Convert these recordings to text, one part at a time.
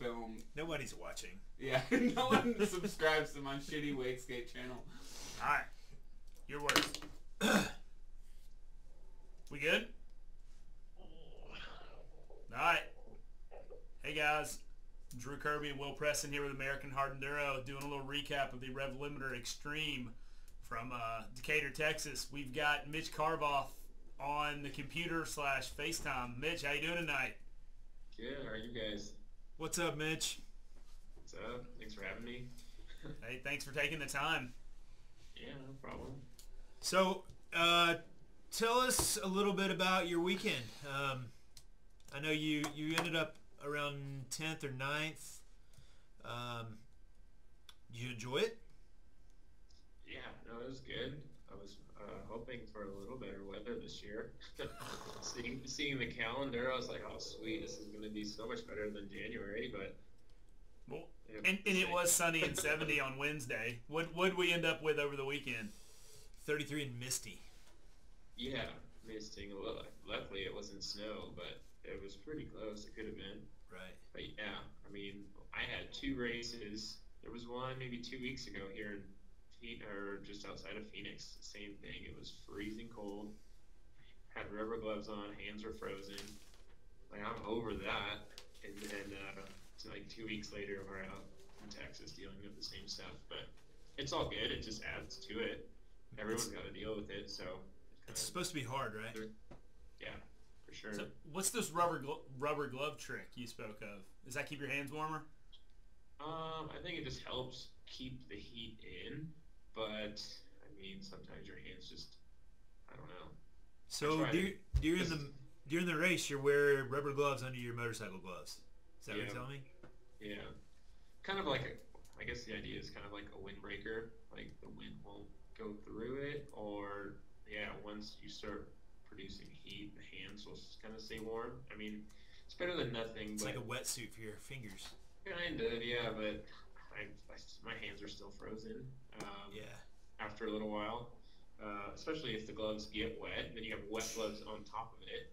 film. Nobody's watching. Yeah, no one subscribes to my shitty Wakeskate channel. All right, your words. We good? All right. Hey guys, Drew Kirby and Will Preston here with American Hard Enduro, doing a little recap of the RevLimiter Extreme from Decatur, Texas. We've got Mitch Carvolth on the computer / FaceTime. Mitch, how you doing tonight? Good. How are you guys? What's up, Mitch? What's up? Thanks for having me. Hey, thanks for taking the time. Yeah, no problem. So, tell us a little bit about your weekend. I know you ended up around 10th or 9th. Did you enjoy it? Yeah, no, it was good. I was hoping for a little better weather this year. seeing the calendar, I was like, oh, sweet, this is going to be so much better than January, but... Well, and it was sunny and 70 on Wednesday. What would we end up with over the weekend? 33 and misty. Yeah, misting a little. Luckily, it wasn't snow, but it was pretty close. It could have been. Right. But yeah, I mean, I had 2 races. There was one maybe 2 weeks ago here in or just outside of Phoenix. Same thing. It was freezing cold. Had rubber gloves on. Hands were frozen. Like, I'm over that. And then like 2 weeks later, we're out in Texas dealing with the same stuff. But it's all good. It just adds to it. Everyone's got to deal with it. So it's supposed to be hard, right? Yeah, for sure. So what's this rubber glove trick you spoke of? Does that keep your hands warmer? I think it just helps keep the heat in, but I mean sometimes your hands just, I don't know. So during the race, you wear rubber gloves under your motorcycle gloves. Is that what you're telling me? Yeah, kind of like I guess the idea is kind of like a windbreaker. Like the wind won't go through it, or once you start producing heat, the hands will kind of stay warm. I mean, it's better than nothing. It's like a wetsuit for your fingers. Kind of, yeah, but my hands are still frozen. After a little while, especially if the gloves get wet, then you have wet gloves on top of it.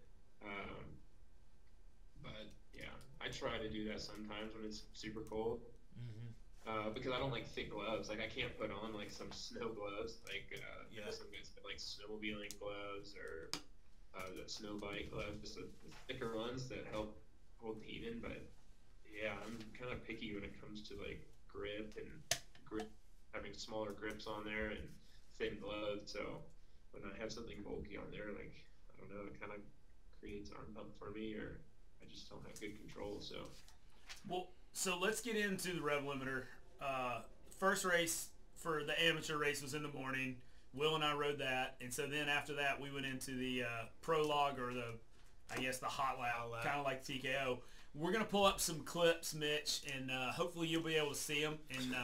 But yeah, I try to do that sometimes when it's super cold. Mm-hmm. Because I don't like thick gloves. Like I can't put on like some snow gloves, like some guys put like snowmobiling gloves or the snow bike gloves, just the thicker ones that help hold the heat in. But yeah, I'm kind of picky when it comes to like grip and having smaller grips on there and thin gloves. So when I have something bulky on there, like I don't know, it kind of creates arm bump for me, or I just don't have good control. So let's get into the RevLimiter. First race for the amateur race was in the morning. Will and I rode that, and so then after that we went into the prologue, or the hot lap, kind of like TKO. We're gonna pull up some clips, Mitch, and hopefully you'll be able to see them, and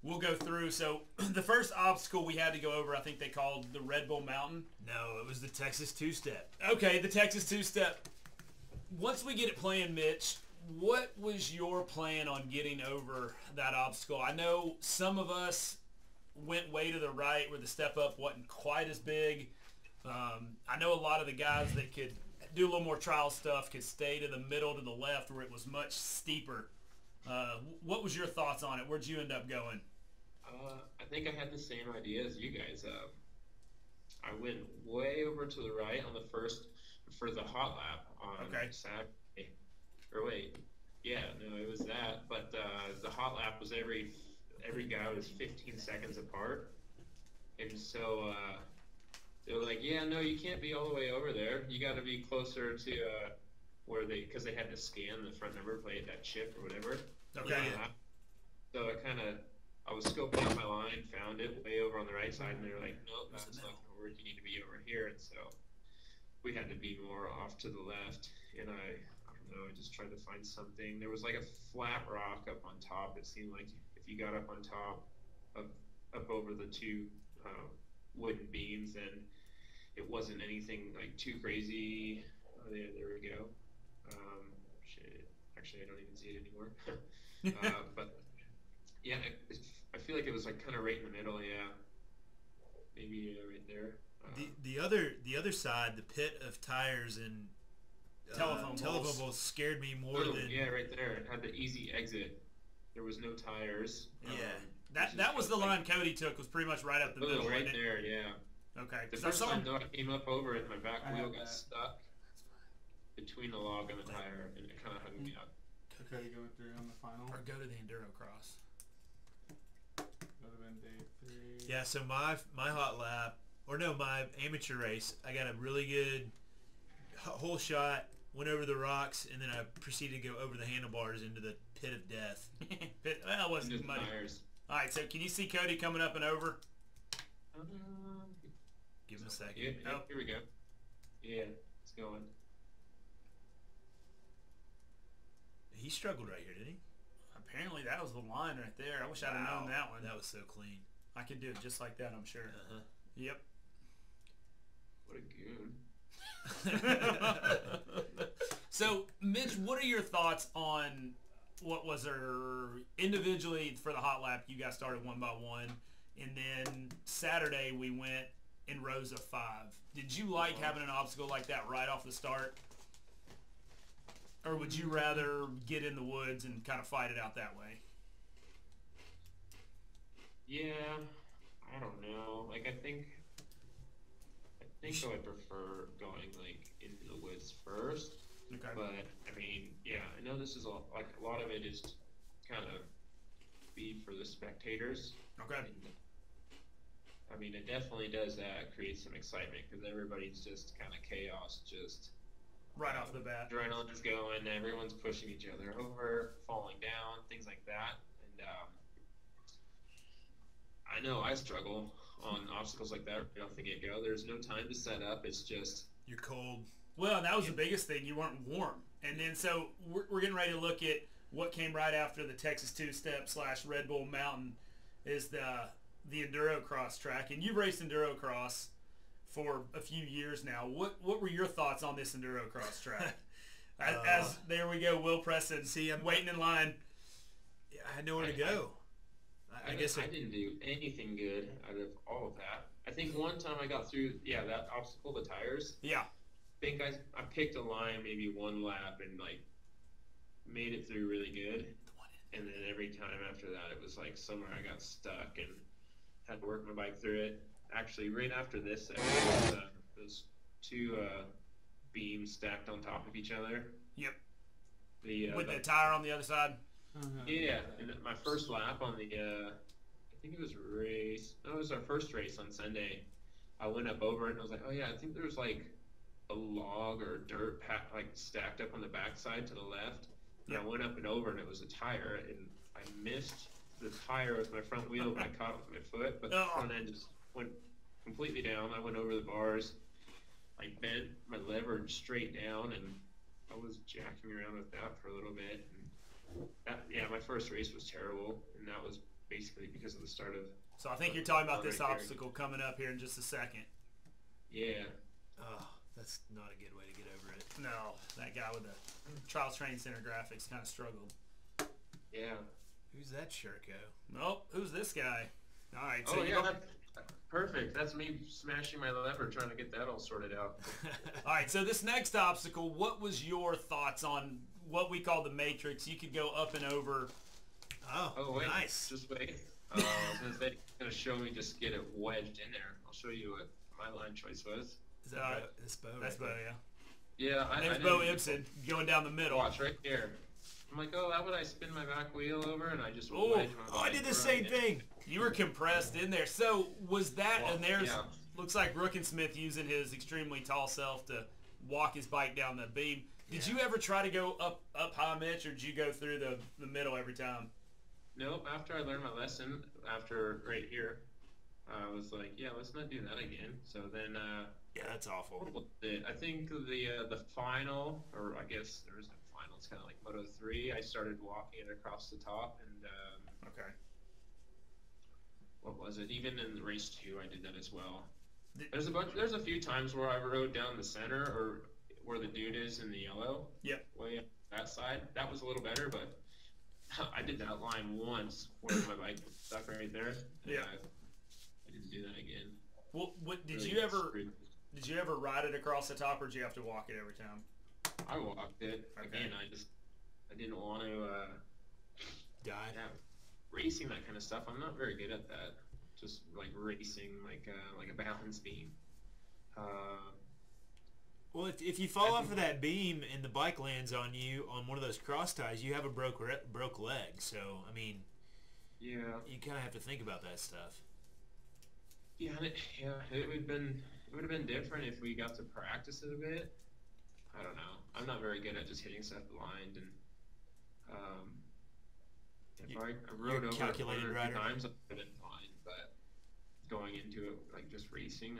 we'll go through. So the first obstacle we had to go over, I think they called the Red Bull Mountain. No, it was the Texas two-step. Okay, the Texas two-step. Once we get it playing, Mitch, what was your plan on getting over that obstacle? I know some of us went way to the right where the step up wasn't quite as big. I know a lot of the guys that could do a little more trial stuff could stay to the middle to the left where it was much steeper. What was your thoughts on it? Where'd you end up going? I think I had the same idea as you guys. I went way over to the right on the first for the hot lap on Saturday. Or wait, it was that. But the hot lap was every guy was 15 seconds apart, and so they were like, "Yeah, no, you can't be all the way over there. You got to be closer to where because they had to scan the front number plate, that chip or whatever." Okay. So I was scoping out my line, found it way over on the right side, and they were like, "Nope, that's not gonna work. You need to be over here." And so we had to be more off to the left, and I don't know, I just tried to find something. There was like a flat rock up on top. It seemed like if you got up on top up over the 2 wooden beams, then it wasn't anything like too crazy. Oh yeah, there we go. Shit, actually I don't even see it anymore. But yeah, I feel like it was like kind of right in the middle. Yeah, maybe right there. The other side, the pit of tires and telephone bowls scared me more than. Yeah, right there. It had the easy exit. There was no tires. Yeah. That was the line Cody took, was pretty much right up the middle, right wasn't it? there, yeah. Okay. The first time though, I came up over it, my back I wheel have got that. stuck between the log and the tire, and it kind of hung me up. Okay, going through on the final. Or go to the Enduro Cross. That would have been day 3. Yeah, so my hot lap, or no, my amateur race, I got a really good whole shot, went over the rocks, and then I proceeded to go over the handlebars into the pit of death. Well, it wasn't muddy. All right, so can you see Cody coming up and over? Give him a second. Yeah, here we go. Yeah, it's going. He struggled right here, didn't he? Apparently that was the line right there. I wish I'd have known that one. That was so clean. I could do it just like that, I'm sure. Uh-huh. Yep. What a goon. So, Mitch, what are your thoughts on what was there individually for the hot lap? You guys started one by one, and then Saturday we went in rows of 5. Did you like having an obstacle like that right off the start? Or would you rather get in the woods and kind of fight it out that way? Yeah, I don't know. Like, I think I would prefer going like into the woods first. Okay. But I mean, yeah, I know this is a lot of it is kind of be for the spectators. Okay. And, I mean, it definitely does create some excitement because everybody's just kind of chaos, just right off the bat. Adrenaline's going, everyone's pushing each other over, falling down, things like that. And I know I struggle on obstacles like that right off the get-go. There's no time to set up. It's just... You're cold. Well, and that was the biggest thing. You weren't warm. And then so we're getting ready to look at what came right after the Texas Two-Step / Red Bull Mountain is the Enduro Cross track. And you've raced Enduro Cross for a few years now. What were your thoughts on this Enduro Cross track? As there we go, Will Preston. See, I'm waiting in line. Yeah, I had nowhere to go. I guess I didn't do anything good out of all of that. I think one time I got through, that obstacle, the tires. Yeah. I think I picked a line maybe one lap and like made it through really good. And then every time after that, it was like somewhere I got stuck and had to work my bike through it. Actually, right after this section, those 2 beams stacked on top of each other. Yep. With the tire on the other side. Yeah, and my first lap on the, I think it was our first race on Sunday. I went up over it and I was like, oh yeah, I think there's like a log or dirt like stacked up on the backside to the left. And I went up and over and it was a tire, and I missed the tire with my front wheel, but I caught it with my foot, but the front end just went completely down. I went over the bars, I bent my lever straight down, and I was jacking around with that for a little bit. And my first race was terrible, and that was basically because of the start of... So I think you're talking about this obstacle coming up here in just a second. Yeah. Oh, that's not a good way to get over it. No, that guy with the Trials Training Center graphics kind of struggled. Yeah. Who's that Sherko? Nope, who's this guy? All right. So perfect. That's me smashing my lever trying to get that all sorted out. All right, so this next obstacle, what was your thoughts on what we call the matrix? You could go up and over. Oh, wait. Nice. Just wait. They're going to show me just get it wedged in there. I'll show you what my line choice was. Is that Bo? That's Bo, yeah. Yeah. There's Bo Ibsen going down the middle. Watch right here. I'm like, how would I spin my back wheel over? And I just wedged my I did the same thing. You were compressed in there. So was that, and there's, yeah. Looks like Rookensmith using his extremely tall self to walk his bike down the beam. Did you ever try to go up high, Mitch, or did you go through the middle every time? Nope. After I learned my lesson, after right here, I was like, let's not do that again. So then, yeah, that's awful. I think the final, or I guess there isn't a final. It's kind of like Moto 3. I started walking it across the top, and okay. What was it? Even in the race 2, I did that as well. There's a few times where I rode down the center, or where the dude is in the yellow. Yep. Way up that side. That was a little better, but I did that line once where my bike was stuck right there. Yeah. I didn't do that again. Well, did Really you ever ride it across the top, or did you have to walk it every time? I walked it. Okay. Again, I didn't want to, Die. yeah, racing, that kind of stuff. I'm not very good at that. Just like racing, like a balance beam. Well, if you fall off of that beam and the bike lands on you on one of those cross ties, you have a broke leg. So, I mean, Yeah. you kind of have to think about that stuff. Yeah, it would have been different if we got to practice it a bit. I don't know. I'm not very good at just hitting stuff blind, and if I rode over calculated it 1 or 2 rider. times, I'd have been fine. But going into it like just racing,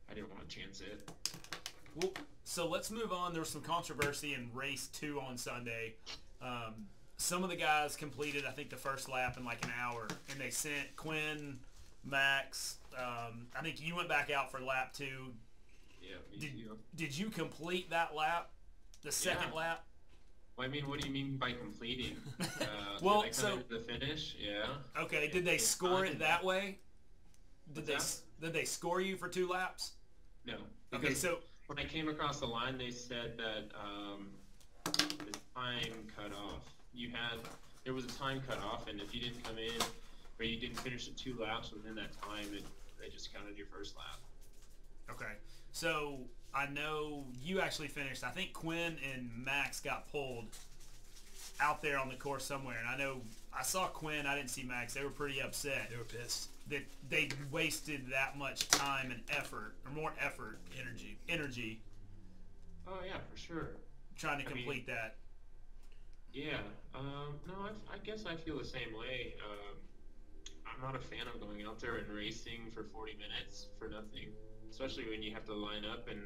I didn't want to chance it. Well, so let's move on. There was some controversy in race 2 on Sunday. Some of the guys completed, I think, the first lap in like an hour, and they sent Quinn, Max. I think you went back out for lap 2. Yeah, me too. Did you complete that lap, the second lap? Well, I mean, what do you mean by completing? Well, did I come into the finish? Yeah. Okay, did they score it that way? Did What's they score you for 2 laps? No. Okay, Because so when I came across the line, they said that the time cut off. There was a time cut off, and if you didn't come in or you didn't finish the 2 laps within that time, they just counted your first lap. okay, so I know you actually finished. I think Quinn and Max got pulled out there on the course somewhere, and I know I saw Quinn. I didn't see Max. They were pretty upset. They were pissed. That they wasted that much time and effort, or more effort, energy, Oh yeah, for sure. trying to complete that. Yeah. No, I guess I feel the same way. I'm not a fan of going out there and racing for 40 minutes for nothing, especially when you have to line up. And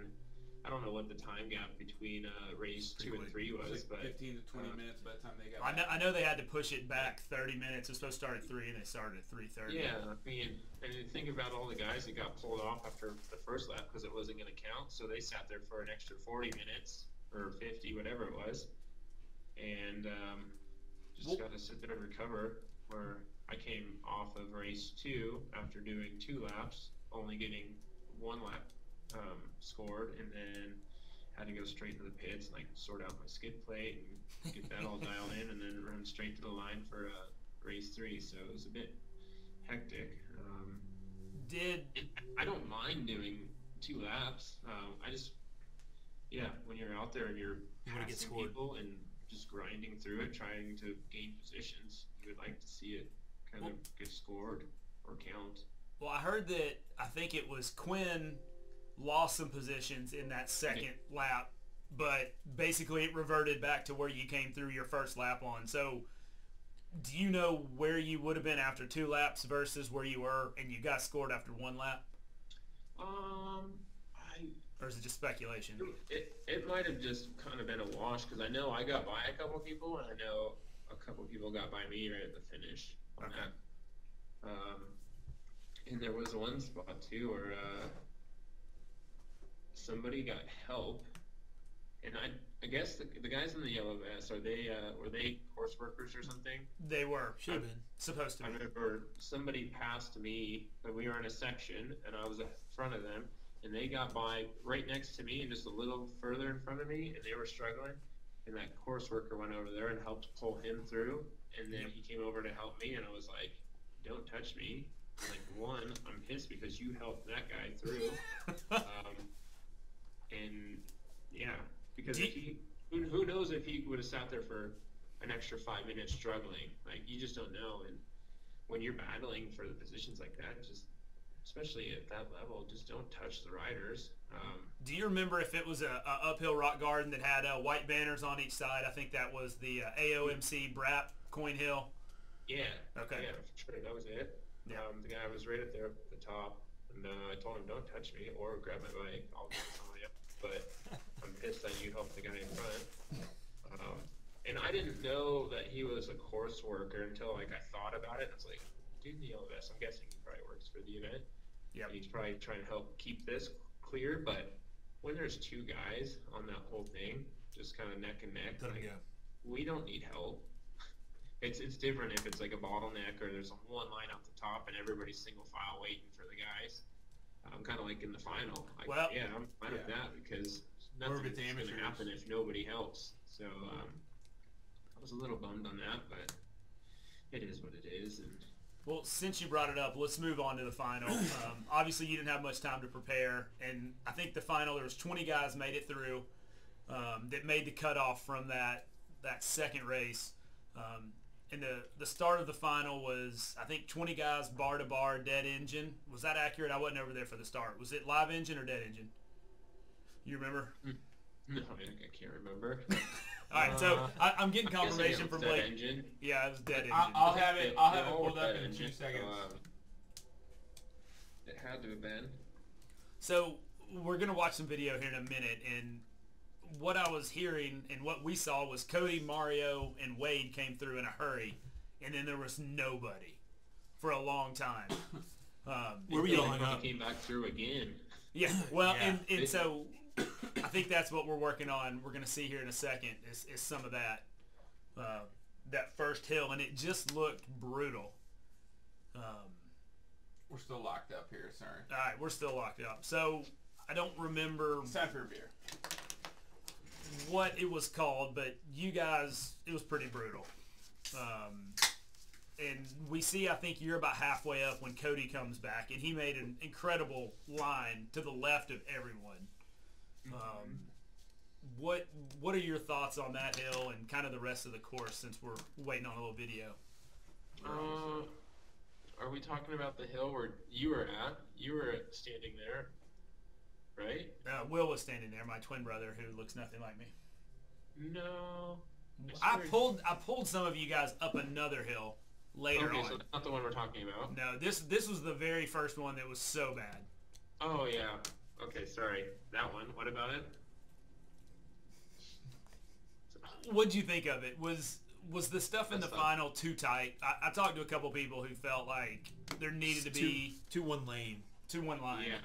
I don't know what the time gap between race 2 and 3 was, It's like but 15 to 20 minutes by the time they got I know they had to push it back 30 minutes. It was supposed to start at 3, and they started at 3:30. yeah, I mean, and think about all the guys that got pulled off after the first lap because it wasn't going to count, so they sat there for an extra 40 minutes or 50, whatever it was, and just got to sit there and recover. Where I came off of race 2 after doing 2 laps, only getting 1 lap scored, and then had to go straight to the pits and like sort out my skid plate and get that all dialed in, and then run straight to the line for race 3. So it was a bit hectic. I don't mind doing 2 laps. I just, when you're out there and you're wanna get passing scored. people and just grinding through it, trying to gain positions, you would like to see it kind of get scored or count. Well, I heard that I think it was Quinn lost some positions in that second lap, but basically it reverted back to where you came through your first lap on. So do you know where you would have been after 2 laps versus where you were and you got scored after 1 lap? Or is it just speculation? It might have just kind of been a wash because I know I got by a couple people, and I know a couple people got by me right at the finish on that. And there was one spot too where somebody got help, and I guess the guys in the yellow vest, were they course workers or something? They were. Should have been. Supposed to I be. remember somebody passed me, and we were in a section, and I was in front of them, and they got by right next to me and just a little further in front of me, and they were struggling, and that course worker went over there and helped pull him through, and then he came over to help me, and I was like, don't touch me. Like, one, I'm pissed because you helped that guy through. And yeah, because who knows if he would have sat there for an extra 5 minutes struggling. Like, you just don't know. And when you're battling for the positions like that, just especially at that level, just don't touch the riders. Do you remember if it was a uphill rock garden that had white banners on each side? I think that was the AOMC BRAP Coin Hill. Yeah. Okay. Yeah, for sure. That was it. Yeah. The guy was right up there at the top, and I told him, don't touch me or grab my bike. I'll get somebody up. But I'm pissed that you helped the guy in front. And I didn't know that he was a course worker until like I thought about it. I was like, dude in the yellow vest, I'm guessing he probably works for the event. Yeah. He's probably trying to help keep this clear. But when there's 2 guys on that whole thing, just kind of neck and neck, Let 'em like, go. we don't need help. It's different if it's like a bottleneck or there's one line out the top and everybody's single file waiting for the guys. Kind of like in the final. Like, Well, I'm fine with that because nothing's going to happen if nobody helps. So I was a little bummed on that, but it is what it is. And well, since you brought it up, let's move on to the final. Obviously, you didn't have much time to prepare, and I think the final, there was 20 guys made it through that made the cutoff from that second race. And the start of the final was, I think, 20 guys bar to bar, dead engine. Was that accurate? I wasn't over there for the start. Was it live engine or dead engine? You remember? No, I can't remember. All right, so I'm getting confirmation from Blake. Engine. Yeah, it was dead engine. I'll have it pulled up in 2 seconds. It had to have been. So we're gonna watch some video here in a minute, and what I was hearing and what we saw was Cody, Mario, and Wade came through in a hurry, and then there was nobody for a long time. Where were you hung up? Came back through again. Yeah, well, yeah. And so I think that's what we're working on. We're going to see here in a second is some of that first hill, and it just looked brutal. We're still locked up here, sorry. All right, we're still locked up. So I don't remember it's time for a beer. What it was called, but you guys, it was pretty brutal. And we see, I think you're about halfway up when Cody comes back, and he made an incredible line to the left of everyone. What are your thoughts on that hill and kind of the rest of the course, since we're waiting on a little video? Are we talking about the hill where you were at? You were standing there, right? Will was standing there, my twin brother, who looks nothing like me. No. I pulled some of you guys up another hill later on. Okay, so that's not the one we're talking about. No, this was the very first one that was so bad. Oh yeah. Okay, sorry. That one. What about it? What'd you think of it? Was the stuff in the final too tight? I talked to a couple people who felt like there needed to be two one lane. Yeah,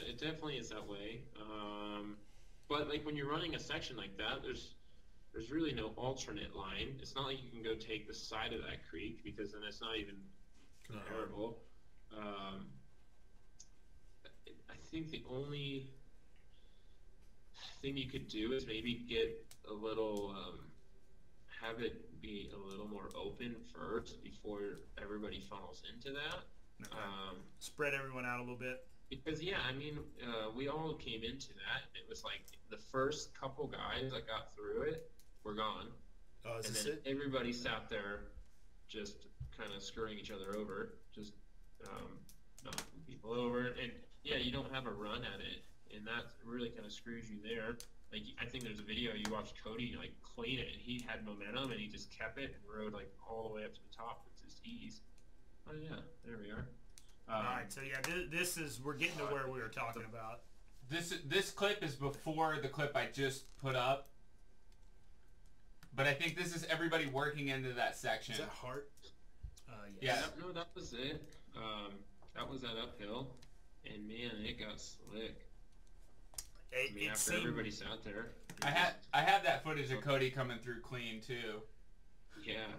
it definitely is that way. But like when you're running a section like that, there's really no alternate line. It's not like you can go take the side of that creek, because then it's not even comparable. I think the only thing you could do is maybe get a little, have it be a little more open first before everybody funnels into that. Okay. Spread everyone out a little bit. Because yeah, I mean, we all came into that. It was like the first couple guys that got through it were gone, and then everybody sat there, just kind of screwing each other over, just knocking people over, and yeah, you don't have a run at it, and that really kind of screws you there. Like I think there's a video you watched Cody like clean it, and he had momentum, and he just kept it and rode like all the way up to the top with just ease. Oh yeah, there we are. All right, so yeah, we're getting to where we were talking about. This clip is before the clip I just put up, but I think this is everybody working into that section. Is that Hart? Yes. Yeah. No, that was it. That was that uphill, and man, it got slick. After everybody sat there. I have that footage of Cody coming through clean too. Yeah.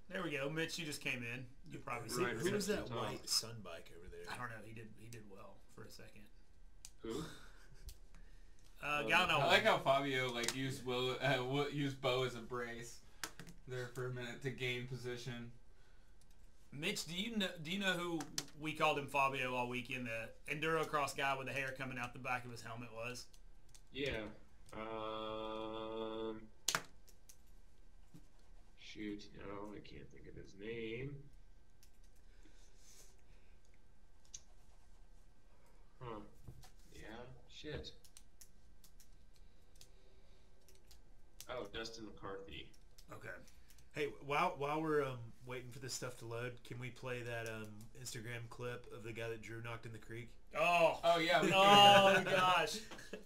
There we go. Mitch, you just came in. You probably see who was that white sun bike over there? I don't know. He did well for a second. Who? I like how Fabio used Bo as a brace there for a minute to gain position. Mitch, do you know who we called him Fabio all weekend? The Enduro cross guy with the hair coming out the back of his helmet was? Yeah. Shoot, no, I can't think of his name. Huh. Yeah, shit. Oh, Dustin McCarthy. Okay. Hey, while we're waiting for this stuff to load, can we play that Instagram clip of the guy that Drew knocked in the creek? Oh yeah. Oh gosh.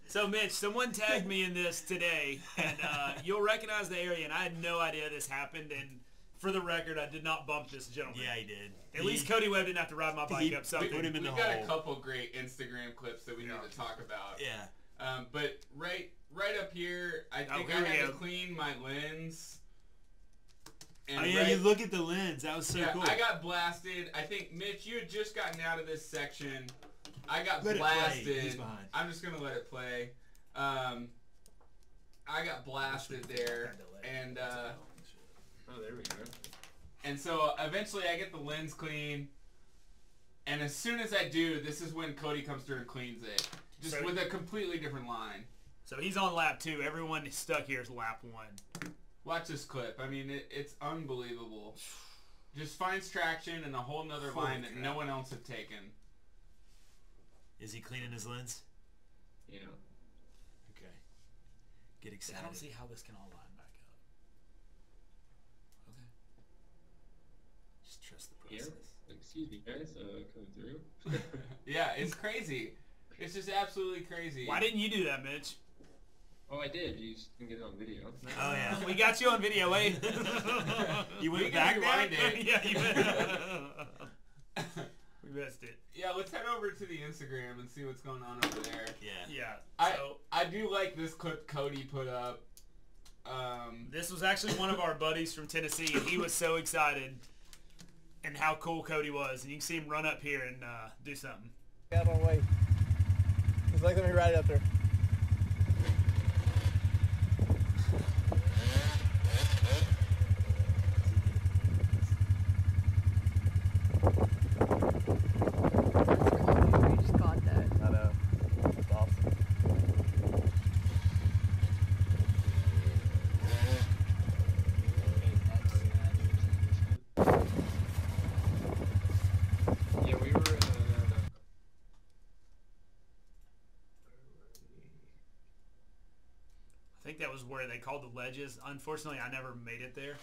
So Mitch, someone tagged me in this today, and you'll recognize the area, and I had no idea this happened. And for the record, I did not bump this gentleman. Yeah, he did. At least Cody Webb didn't have to ride my bike up something. We've got a couple great Instagram clips that we need to talk about. Yeah. But right up here, I think I had to clean my lens. And you look at the lens. That was so cool. I got blasted. I think, Mitch, you had just gotten out of this section. I got let blasted. It play. He's behind. I'm just going to let it play. I got blasted there, and Oh, there we go. and so eventually I get the lens clean, and as soon as I do, this is when Cody comes through and cleans it, just with a completely different line. So he's on lap 2. Everyone stuck here is lap 1. Watch this clip. I mean, it's unbelievable. Just finds traction and a whole nother line that no one else had taken. Is he cleaning his lens? Yeah. Okay. Get excited. I don't see how this can all line back up. Okay. Just trust the Here? process. Excuse me, guys. Coming through. Yeah, it's crazy. It's just absolutely crazy. Why didn't you do that, Mitch? Oh, I did. You just didn't get it on video. Oh yeah. We got you on video, Wade. You We went can back rewind there? it. Yeah, you We missed it. Yeah, let's head over to the Instagram and see what's going on over there. Yeah. Yeah. So I do like this clip Cody put up. this was actually one of our buddies from Tennessee, and he was so excited and how cool Cody was. And you can see him run up here and do something. Out on way. He's like, let me ride it up there. We just got that. I know. That's awesome. Yeah, we were. I think that was where they called the ledges. Unfortunately, I never made it there.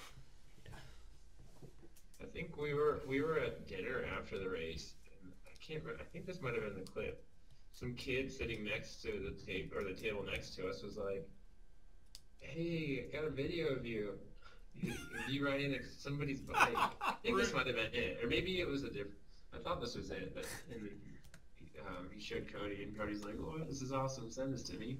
I think we were at dinner after the race. And I can't remember. I think this might have been the clip. Some kid sitting next to the table next to us was like, "Hey, I got a video of you. You riding somebody's bike." I think this might have been it, or maybe it was a different. I thought this was it, but and then, he showed Cody, and Cody's like, "Oh, this is awesome. Send this to me."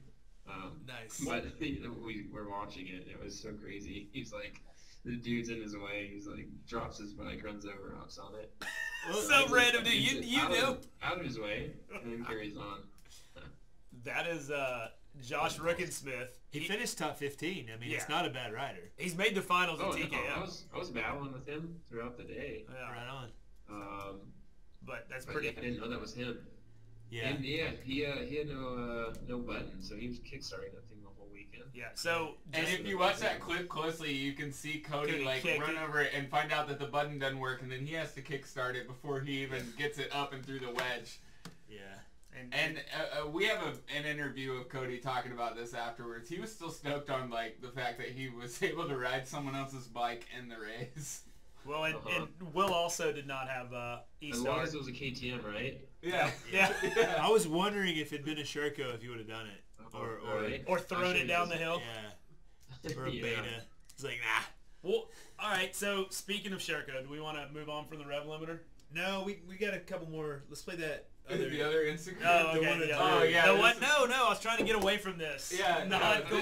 Nice. But we were watching it. It was so crazy. He's like, the dude's in his way. He's like, drops his bike, runs over, hops on it. So random, dude. You know. Out of his way, and then carries on. That is Josh Rookensmith. He finished top 15. I mean, it's Yeah. not a bad rider. He's made the finals Oh, at no, TKO. I was battling with him throughout the day. Yeah, Right on. but that's But pretty. yeah, I didn't know that was him. Yeah. And he had no button, so he was kickstarting that thing the whole weekend. Yeah. So And if you watch that clip closely, you can see Cody Cody like kick run it. over it and find out that the button doesn't work, and then he has to kickstart it before he even gets it up and through the wedge. Yeah. And we have an interview of Cody talking about this afterwards. He was still stoked on like the fact that he was able to ride someone else's bike in the race. well, and Will also did not have As long E-Star. as it was a KTM, right? Yeah. Yeah. I was wondering if it'd been a Sherco if he would have done it. Or Right. Or thrown it down the hill. Yeah. Or a Yeah. beta. It's like, nah. Well, all right. So speaking of Sherco, do we want to move on from the rev limiter? No, we got a couple more. Let's play that The other Instagram. Oh, The okay. one that- Yeah. Oh, yeah, No, this what? is- No. I was trying to get away from this. Yeah, Not no, cool.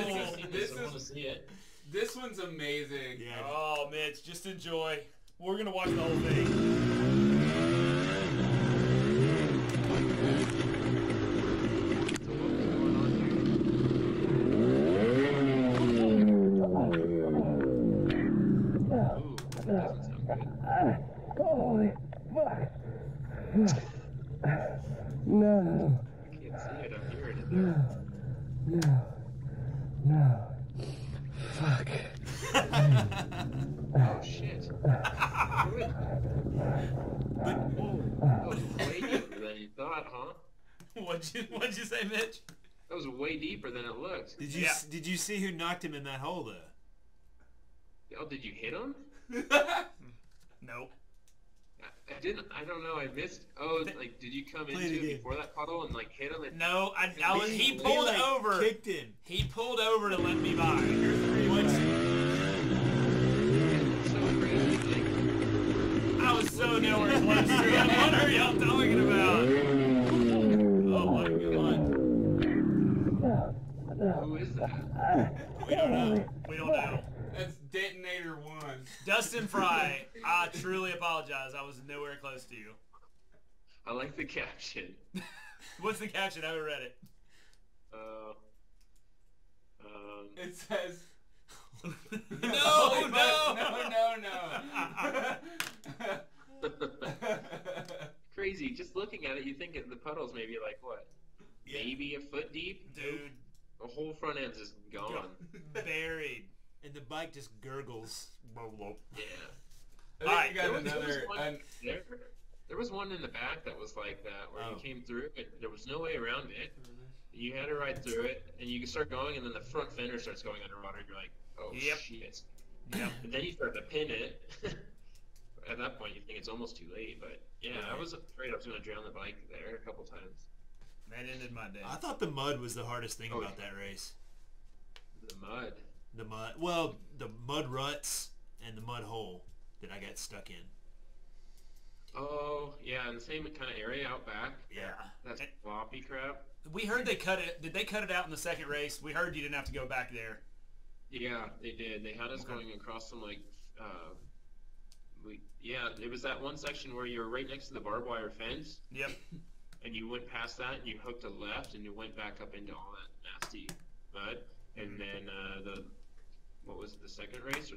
this I want to see it. This one's amazing. Yeah. Oh, Mitch, just enjoy. We're gonna watch the whole thing. So what was going on here? Ooh, that doesn't sound good. Holy fuck. No. I can't see it. I'm hearing it there. No. Fuck. Oh shit. Good. That was way deeper than you thought, huh? What'd you say, Mitch? That was way deeper than it looked. Did you see who knocked him in that hole though? Oh, did you hit him? Nope. I didn't. I don't know. I missed. Oh, like, did you come Play into it it again. before that puddle and like hit him? And No, I was. He He, pulled like, over. Kicked him. He pulled over to let me by. Once, it's so crazy. Like, I was so nowhere close to it. What are y'all talking about? Oh my god. who is that? we don't know. We don't know. That's Detonator 1. Dustin Fry, I truly apologize. I was nowhere close to you. I like the caption. What's the caption? I haven't read it. It says. No. Crazy. Just looking at it, you think the puddle's maybe like what? Yeah. Maybe a foot deep? Dude. The whole front end's just gone. Buried. And the bike just gurgles. Yeah. I think you got another. There was one in the back that was like that, where you came through, and there was no way around it. You had to ride through it, and you start going, and then the front fender starts going underwater, and you're like, oh, shit. Yep. And then you start to pin it. At that point, you think it's almost too late, but yeah, I was afraid I was going to drown the bike there a couple times. That ended my day. I thought the mud was the hardest thing about that race. The mud. The mud. Well, the mud ruts and the mud hole that I got stuck in. Oh, yeah, in the same kind of area out back. Yeah. That's floppy crap. We heard they cut it. Did they cut it out in the second race? We heard you didn't have to go back there. Yeah, they did. They had us going across some, like, it was that one section where you were right next to the barbed wire fence. Yep. And you went past that, and you hooked a left, and you went back up into all that nasty mud. And then what was it, the second race?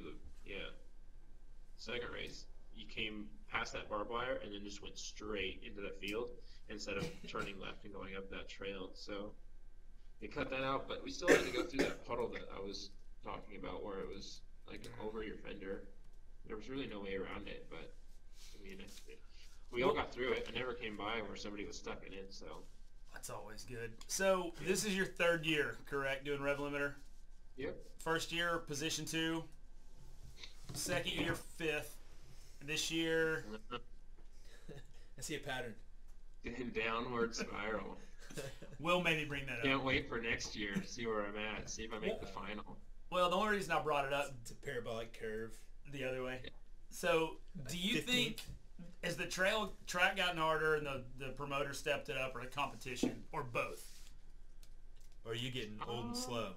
Second race. You came past that barbed wire and then just went straight into the field instead of turning left and going up that trail. So they cut that out, but we still had to go through that puddle that I was talking about where it was like over your fender. There was really no way around it, but I mean, we all got through it. I never came by where somebody was stuck in it, so. That's always good. So this is your third year, correct, doing RevLimiter? Yep. First year, position 2. Second year, 5th. This year... I see a pattern. Downward spiral. We'll maybe bring that up. Can't wait for next year to see where I'm at, see if I make the final. Well, the only reason I brought it up... It's a parabolic curve. The other way. So, do you 15th. think, has the track gotten harder and the promoter stepped it up, or the competition, or both? Or are you getting old and slow?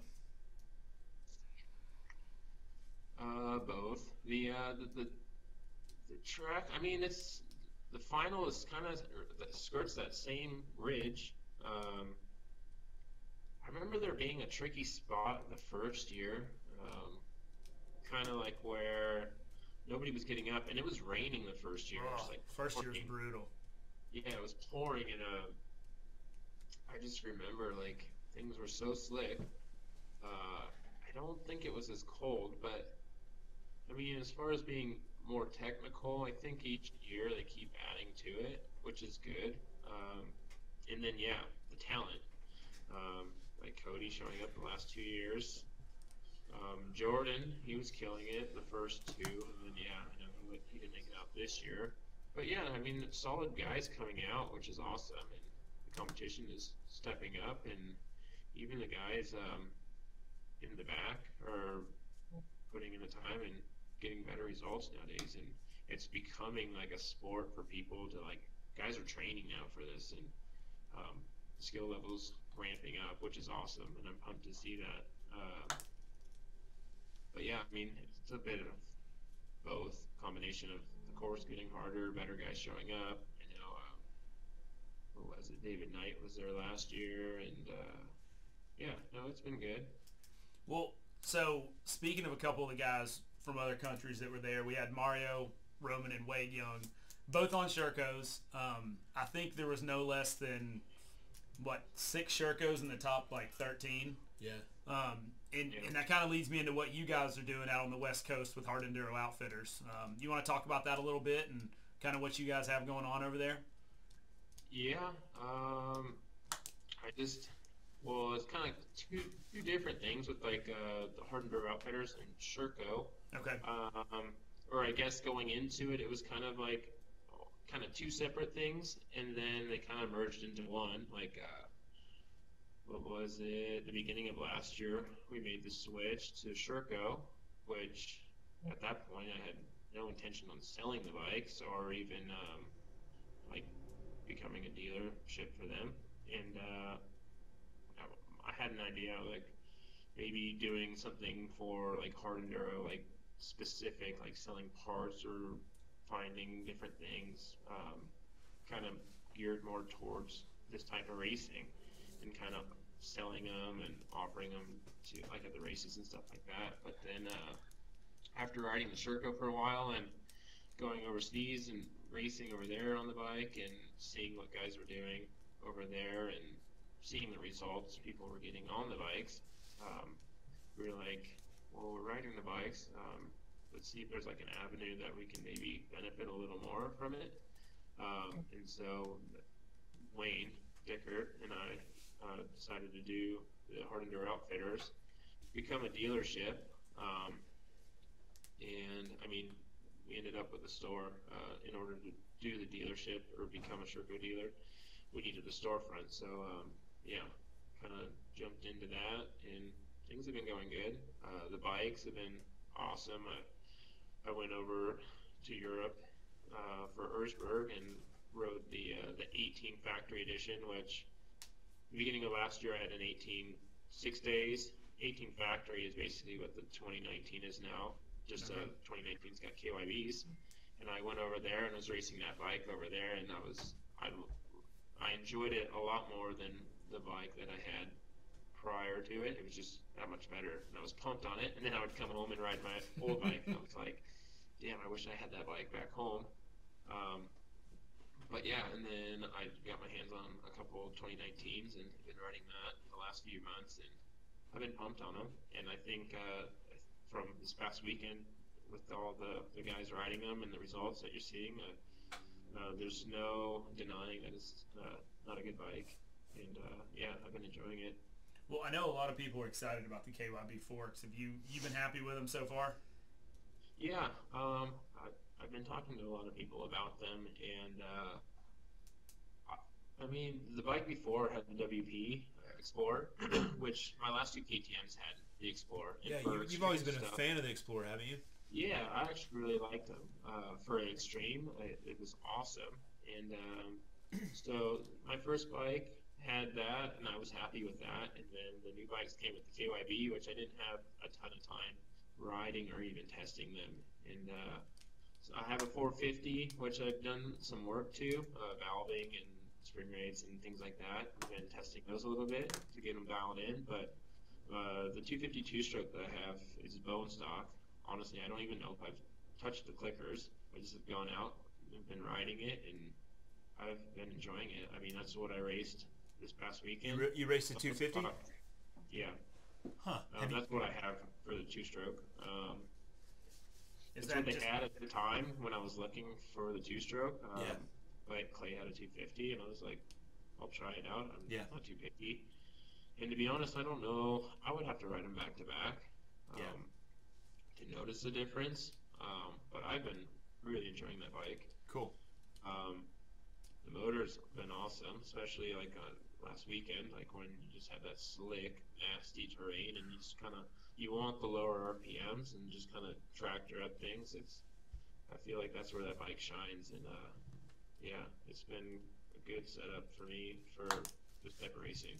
Both. The track, I mean, it's the final is kind of skirts that same ridge. I remember there being a tricky spot the first year, kind of like where nobody was getting up, and it was raining the first year. Oh, It was like first year was pouring. brutal. Yeah, it was pouring, and I just remember like things were so slick. I don't think it was as cold, but I mean, as far as being more technical, I think each year they keep adding to it, which is good. And then, yeah, the talent. Like Cody showing up the last 2 years. Jordan, he was killing it the first 2. And then, yeah, I know he didn't make it out this year. But, yeah, I mean, solid guys coming out, which is awesome. And the competition is stepping up. And even the guys in the back are putting in the time and getting better results nowadays, and it's becoming like a sport for people to like. Guys are training now for this, and skill levels ramping up, which is awesome, and I'm pumped to see that. But yeah, I mean, it's a bit of both. Combination of the course getting harder, better guys showing up. I know, what was it? David Knight was there last year, and yeah, no, it's been good. Well, so speaking of a couple of the guys from other countries that were there, we had Mario Roman and Wade Young, both on Shercos. I think there was no less than 6 Shercos in the top 13. Yeah. And that kind of leads me into what you guys are doing out on the West Coast with Hard Enduro Outfitters. You want to talk about that a little bit and kind of what you guys have going on over there? Yeah, well, it's kind of two different things with the Hard Enduro Outfitters and Sherco. Okay. Or I guess going into it, it was kind of 2 separate things, and then they kind of merged into one. What was it? The beginning of last year, we made the switch to Sherco, which at that point I had no intention on selling the bikes or even becoming a dealership for them. And I had an idea maybe doing something for Hard Enduro, specific, selling parts or finding different things, kind of geared more towards this type of racing, and kind of selling them and offering them to like at the races and stuff like that. But then after riding the Sherco for a while and going overseas and racing over there on the bike and seeing what guys were doing over there and seeing the results people were getting on the bikes, we were like, well, we're riding the bikes. Let's see if there's like an avenue that we can maybe benefit a little more from it. And so Wayne Dickert and I decided to do the Hard Enduro Outfitters, become a dealership. And I mean, we ended up with a store. In order to do the dealership or become a Sherco dealer, we needed a storefront. So yeah, kind of jumped into that, and things have been going good. The bikes have been awesome. I went over to Europe for Erzberg and rode the 18 factory edition, which beginning of last year I had an 18 6 days. 18 factory is basically what the 2019 is now. Just 2019's got KYBs, and I went over there and was racing that bike over there, and I enjoyed it a lot more than the bike that I had prior to it. It was just that much better, and I was pumped on it. And then I would come home and ride my old bike, and I was like, damn, I wish I had that bike back home. But yeah, and then I got my hands on a couple 2019s and been riding that the last few months, and I've been pumped on them. And I think from this past weekend, with all the guys riding them and the results that you're seeing, there's no denying that it's not a good bike. And yeah, I've been enjoying it. Well, I know a lot of people are excited about the KYB Forks. Have you been happy with them so far? Yeah, I've been talking to a lot of people about them, and I mean, the bike before had the WP Explorer, which my last two KTMs had the Explorer. Yeah, you've always been a fan of the Explorer, haven't you? Yeah, I actually really liked them. For an extreme, it was awesome. And so my first bike had that, and I was happy with that. And then the new bikes came with the KYB, which I didn't have a ton of time riding or even testing them. And so I have a 450, which I've done some work to, valving and spring rates and things like that. I've been testing those a little bit to get them dialed in. But the 252 stroke that I have is bone stock. Honestly, I don't even know if I've touched the clickers. I just have gone out and been riding it, and I've been enjoying it. I mean, that's what I raced this past weekend. You raced the 250? Yeah. Huh. That's what I have for the two-stroke. Is That's that what they just had at the time when I was looking for the two-stroke. Yeah. But Clay had a 250, and I was like, I'll try it out. I'm not too picky. And to be honest, I don't know. I would have to ride them back to back to notice the difference. But I've been really enjoying that bike. Cool. The motor's been awesome, especially like last weekend, like when you just have that slick, nasty terrain, and you just kind of you want the lower RPMs and just kind of tractor up things. I feel like that's where that bike shines, and yeah, it's been a good setup for me for this type of racing.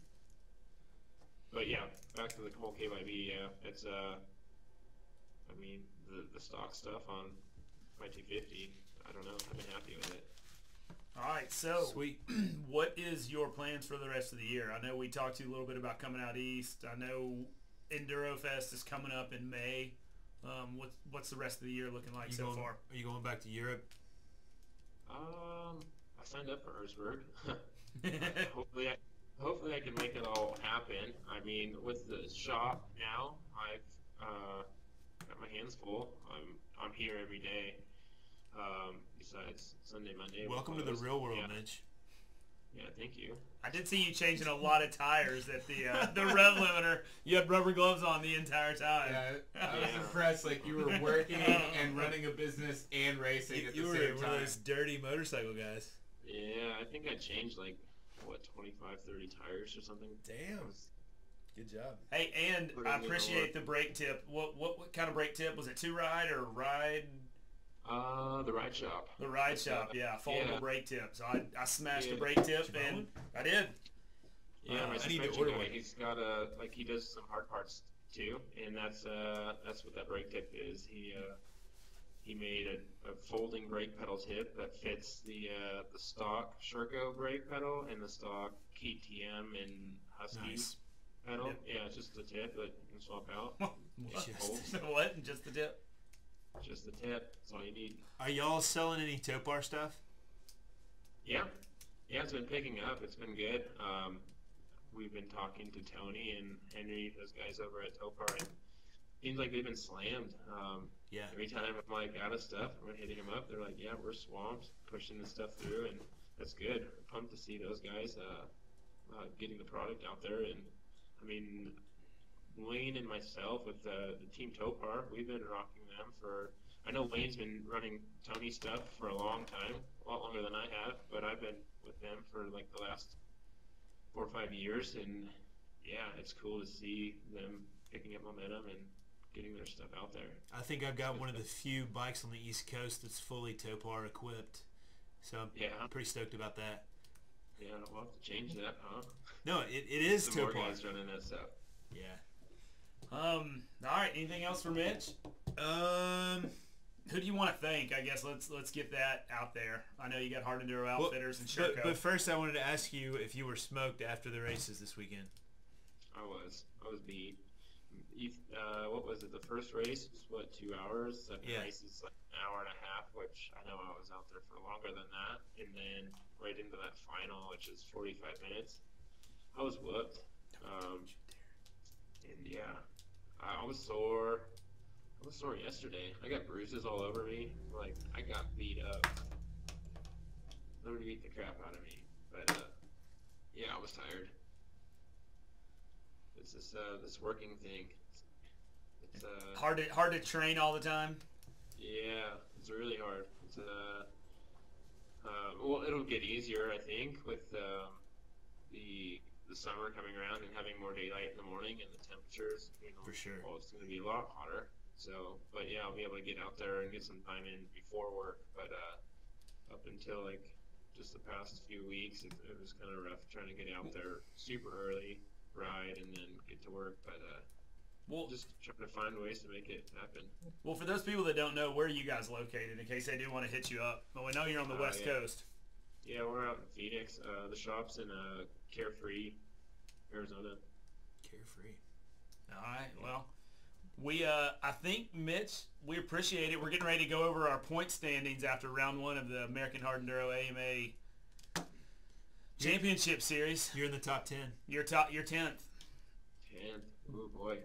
But yeah, back to the whole KYB. Yeah, it's I mean the stock stuff on my 250. I don't know. I've been happy with it. All right, so Sweet. What is your plans for the rest of the year? I know we talked to you a little bit about coming out east. I know Enduro Fest is coming up in May. What's the rest of the year looking like so far? Are you going back to Europe? I signed up for Erzberg. Hopefully I can make it all happen. I mean, with the shop now, I've got my hands full. I'm here every day. Besides Sunday, Monday. Welcome to the real world, Mitch. Yeah, thank you. I did see you changing a lot of tires at the RevLimiter. You had rubber gloves on the entire time. Yeah, I was impressed. Like you were working and running a business and racing at the same time. You were one of those dirty motorcycle guys. Yeah, I think I changed like 25, 30 tires or something. Damn. Good job. Hey, and I appreciate the brake tip. What kind of brake tip was it? 2-ride or ride? The ride shop. The ride shop, yeah. Foldable brake tip. So I smashed the brake tip, and I did. Yeah, my I need to suspension order guy, one. he's got he does some hard parts too, and that's what that brake tip is. He made a folding brake pedal tip that fits the stock Sherco brake pedal and the stock KTM and Husky Pedal? Yeah, it's just the tip that you can swap out. What? Just the tip? Just the tip. That's all you need. Are y'all selling any Topar stuff? Yeah. Yeah, it's been picking up. It's been good. We've been talking to Tony and Henry, those guys over at Topar, and it seems like they've been slammed. Yeah. Every time I'm like out of stuff, I'm hitting them up. They're like, "Yeah, we're swamped, pushing this stuff through," and that's good. I'm pumped to see those guys getting the product out there. And I mean, Wayne and myself with the team Topar, we've been rocking them for. I know Wayne's been running Tony stuff for a long time, a lot longer than I have, but I've been with them for like the last 4 or 5 years, and yeah, it's cool to see them picking up momentum and getting their stuff out there. I think I've got one of the few bikes on the East Coast that's fully Topar equipped, so I'm pretty stoked about that. Yeah, we'll have to change that, huh? No, it is Some more Topar. guys running that stuff. Yeah. All right. Anything else for Mitch? Who do you want to thank? I guess let's get that out there. I know you got Hard Enduro Outfitters and Sherco. But first, I wanted to ask you if you were smoked after the races this weekend. I was beat. What was it? The first race was 2 hours. Second race is like an hour and a half, which I know I was out there for longer than that. And then right into that final, which is 45 minutes, I was whooped. And yeah, I was sore. I was sore yesterday. I got bruises all over me. Like, I got beat up. Nobody beat the crap out of me. But yeah, I was tired. It's this working thing. It's hard to train all the time. Yeah, it's really hard. It's well, it'll get easier, I think, with the summer coming around and having more daylight in the morning and the temperatures. For sure. Well, it's going to be a lot hotter. So, but yeah, I'll be able to get out there and get some time in before work. But up until like just the past few weeks, it was kind of rough trying to get out there super early, ride, and then get to work. But well, just trying to find ways to make it happen. Well, for those people that don't know, where are you guys located, in case they do want to hit you up? Well, we know you're on the West Coast. Yeah, we're out in Phoenix. The shop's in Carefree, Arizona. Carefree. All right. Well, we I think, Mitch, we appreciate it. We're getting ready to go over our point standings after round 1 of the American Hard Enduro AMA Championship Series. You're in the top 10. You're 10th. 10th. Oh boy.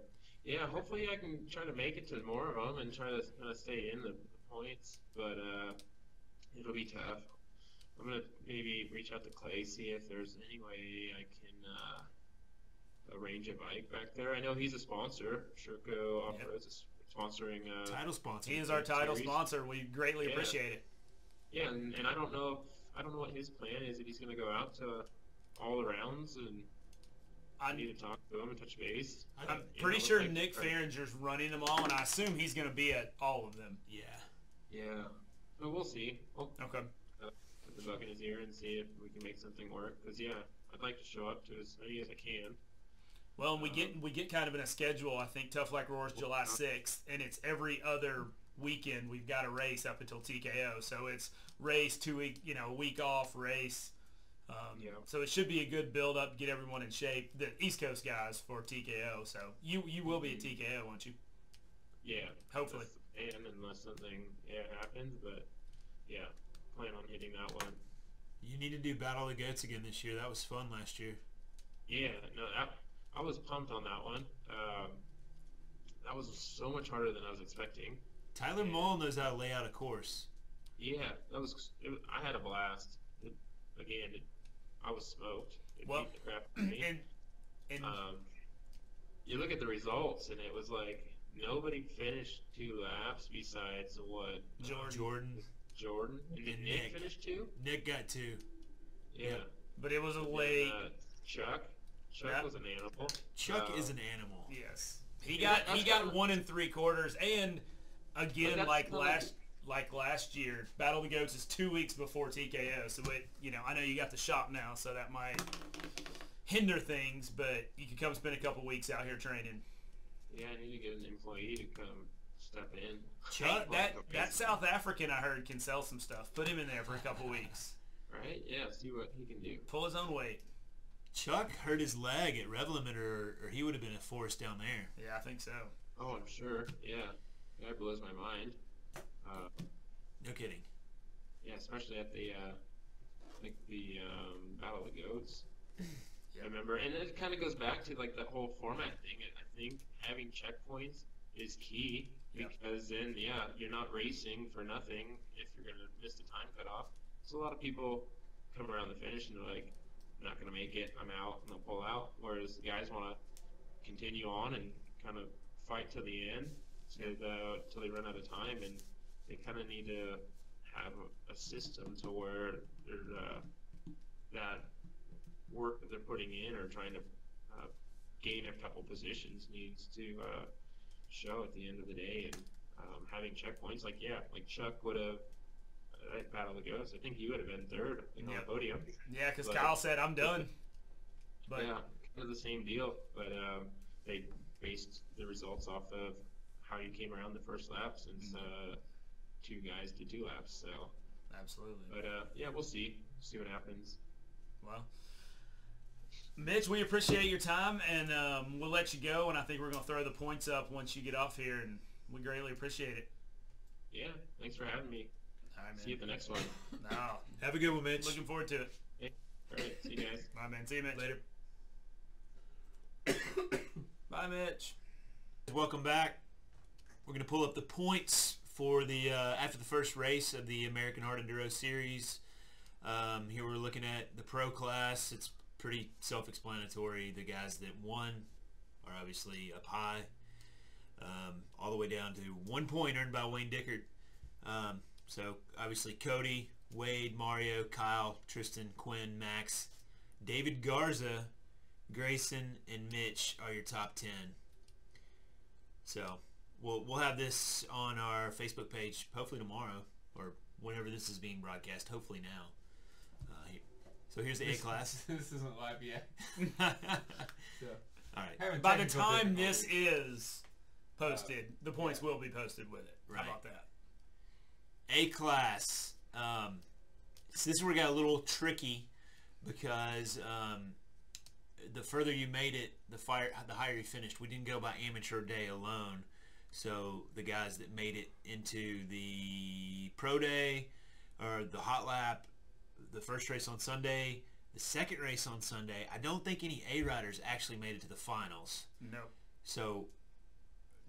Yeah, hopefully I can try to make it to more of them and try to kind of stay in the points, but it'll be tough. I'm going to maybe reach out to Clay, see if there's any way I can arrange a bike back there. I know he's a sponsor. Sherco Off-Roads is sponsoring. Title sponsor. He is our title sponsor. We greatly appreciate it. Yeah, and I don't know what his plan is, if he's going to go out to all the rounds, and I need to talk to him and touch base. I'm pretty sure Nick Farringer's running them all, and I assume he's going to be at all of them. Yeah. Yeah. But we'll see. Okay. Put the bug in his ear and see if we can make something work. Because, yeah, I'd like to show up to as many as I can. Well, and we get kind of in a schedule. I think Tough Like Roar's July 6th, and it's every other weekend we've got a race up until TKO. So it's race, 2 week, a week off, race. So it should be a good build up, get everyone in shape. The East Coast guys for TKO. So you will be at TKO, won't you? Yeah. Hopefully. And unless something happens, but yeah, plan on hitting that one. You need to do Battle of the Goats again this year. That was fun last year. Yeah, no, I was pumped on that one. That was so much harder than I was expecting. Tyler Mull knows how to lay out a course. Yeah, I had a blast. I was smoked. It beat the crap out of me. And you look at the results, and it was like nobody finished 2 laps besides what? Jordan. And did Nick finish 2? Nick got 2. Yeah. But it was a late. Chuck was an animal. Chuck is an animal. Yes. He got 1 3/4, and again, like last year, Battle of the Goats is 2 weeks before TKO. So I know you got the shop now, so that might hinder things, but you can come spend a couple weeks out here training. Yeah, I need to get an employee to come step in. That South African I heard can sell some stuff. Put him in there for a couple weeks. Right? Yeah, see what he can do. Pull his own weight. Chuck hurt his leg at RevLimiter, or he would have been a force down there. Yeah, I think so. Oh, I'm sure. Yeah, that blows my mind. No kidding. Yeah, especially at the Battle of the Goats. I remember, and it kind of goes back to like the whole format thing. I think having checkpoints is key because then you're not racing for nothing if you're gonna miss the time cutoff. So a lot of people come around the finish and they're like, "I'm not gonna make it. I'm out," and they'll pull out. Whereas the guys want to continue on and kind of fight to the end till they run out of time, and they kind of need to have a system to where that work that they're putting in or trying to gain a couple positions needs to show at the end of the day. And having checkpoints, like Chuck would have at Battle of the Ghosts, I think he would have been third on the podium. Yeah, because Kyle said, "I'm done." But yeah, kind of the same deal. But they based the results off of how you came around the first lap, since two guys did 2 laps. So absolutely. But we'll see what happens. Well, Mitch, we appreciate your time, and we'll let you go. And I think we're going to throw the points up once you get off here, and we greatly appreciate it. Yeah, thanks for having me. All right, man. See you at the next one. No. Have a good one, Mitch. Looking forward to it. All right, see you guys. Bye, man. See you, Mitch. Later. Bye, Mitch. Welcome back. We're going to pull up the points for the after the first race of the American Hard Enduro Series. Here we're looking at the pro class. It's pretty self-explanatory. The guys that won are obviously up high, all the way down to 1 point earned by Wayne Dickert. So obviously Cody, Wade, Mario, Kyle, Tristan, Quinn, Max, David Garza, Grayson, and Mitch are your top 10. So we'll have this on our Facebook page hopefully tomorrow, or whenever this is being broadcast, hopefully now. So here's the A class. This isn't live yet. So, all right. By the time this is posted, the points will be posted with it. Right. How about that? A class. So this is where it got a little tricky because the further you made it, the higher you finished. We didn't go by amateur day alone. So the guys that made it into the pro day or the hot lap, the first race on Sunday, the second race on Sunday, I don't think any A riders actually made it to the finals. No. So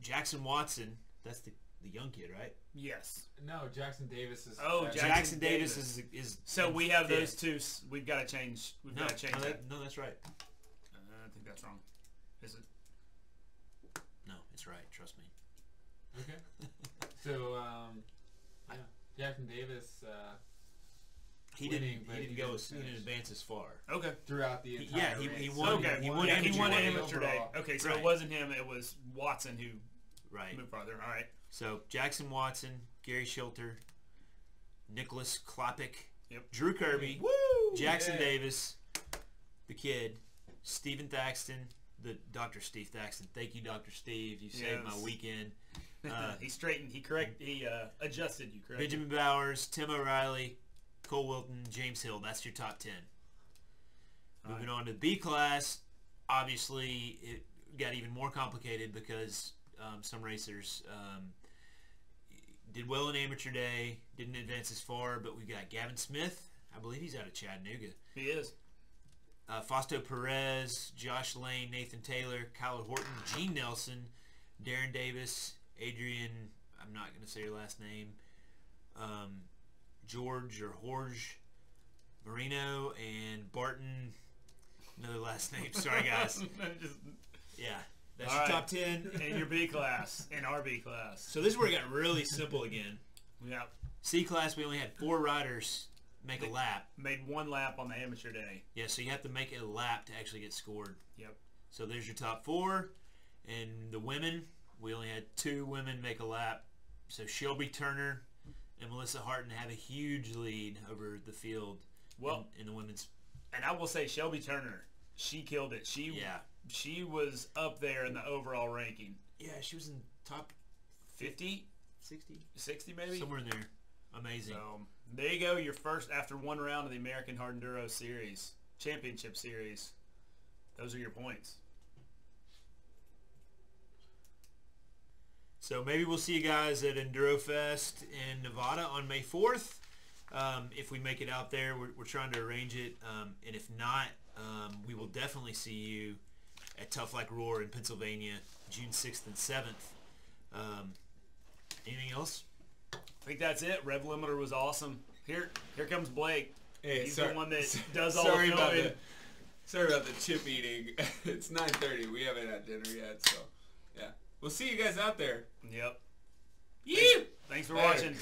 Jackson Watson, that's the young kid, right? Yes. No, Jackson Davis is. Oh, Jackson Davis is. So we have those two. We've got to change. We've got to change that. No, that's right. I think that's wrong. Is it? No, it's right. Trust me. Okay. So, Jackson Davis. He didn't advance as far. Okay. Throughout the entire race. He won. Okay. He won amateur day. Okay, so Right. it wasn't him. It was Watson who Right. moved farther. All right. So Jackson Watson, Gary Schilter, Nicholas Klopik, Yep. Drew Kirby, Woo! Jackson Yeah. Davis, the kid, Stephen Thaxton, the Dr. Steve Thaxton. Thank you, Dr. Steve. You saved my Yes. weekend. He straightened. He adjusted you correctly. Benjamin Bowers, Tim O'Reilly, Cole Wilton, James Hill. That's your top 10. Moving on to the B class, obviously it got even more complicated because some racers did well in amateur day, didn't advance as far, but we've got Gavin Smith. I believe he's out of Chattanooga. He is. Fausto Perez, Josh Lane, Nathan Taylor, Kyler Horton, Gene Nelson, Darren Davis, Adrian, I'm not going to say your last name, George or Jorge Marino, and Barton, another last name. Sorry, guys. Yeah, that's All your right. top 10. In your B class. In our B class. So this is where it got really simple again. Yeah. C class, we only had 4 riders make a lap. Made 1 lap on the amateur day. Yeah, so you have to make a lap to actually get scored. Yep. So there's your top 4. And the women, we only had 2 women make a lap. So Shelby Turner and Melissa Harton have a huge lead over the field in the women's. And I will say Shelby Turner, she killed it. She was up there in the overall ranking. Yeah, she was in top 50? 60? 60 maybe? Somewhere in there. Amazing. So there you go, your first after 1 round of the American Hard Enduro Series, Championship Series. those are your points. So maybe we'll see you guys at Enduro Fest in Nevada on May 4th. If we make it out there, we're trying to arrange it. And if not, we will definitely see you at Tough Like Roar in Pennsylvania, June 6th and 7th. Anything else? I think that's it. RevLimiter was awesome. Here comes Blake. Hey, He's sorry, the one that does all the sorry about filming. sorry about the chip eating. It's 9:30. We haven't had dinner yet, so yeah. We'll see you guys out there. Yep. Yeah. Thanks for Later. watching.